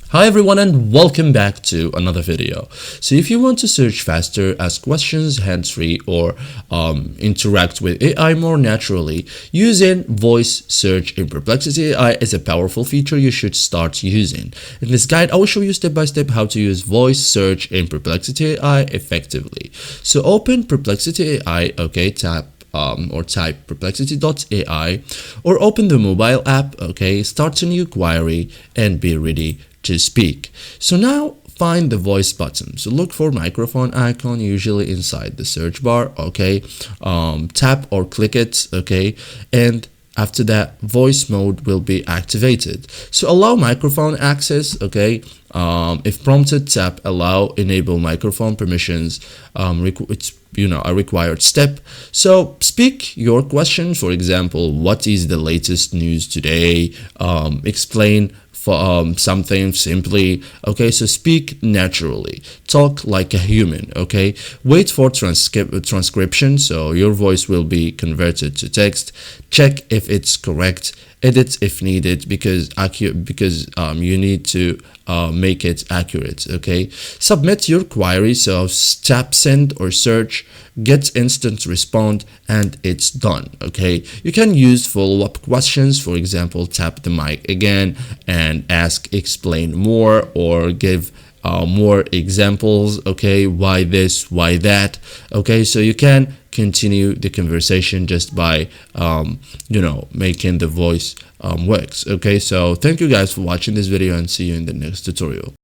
Hi everyone and welcome back to another video. So if you want to search faster, ask questions hands-free, or interact with AI more naturally, using voice search in Perplexity AI is a powerful feature you should start using. In this guide, I will show you step by step how to use voice search in Perplexity AI effectively. So open Perplexity AI, okay, tap or type perplexity.ai, or open the mobile app, okay, start a new query and be ready to speak. So now find the voice button. So look for microphone icon, usually inside the search bar, okay. Tap or click it, okay, and after that voice mode will be activated. So allow microphone access, okay. If prompted, tap allow, enable microphone permissions. It's a required step. So speak your question, for example, what is the latest news today? Explain for something simply, okay. So speak naturally, talk like a human, okay. Wait for transcription, so your voice will be converted to text. Check if it's correct, edit if needed, because you need to make it accurate, okay. Submit your query, so tap send or search, get instant response, and it's done, okay. You can use follow-up questions, for example, tap the mic again and ask explain more, or give more examples, okay, why this, why that, okay. So you can continue the conversation just by making the voice works, okay. So thank you guys for watching this video and see you in the next tutorial.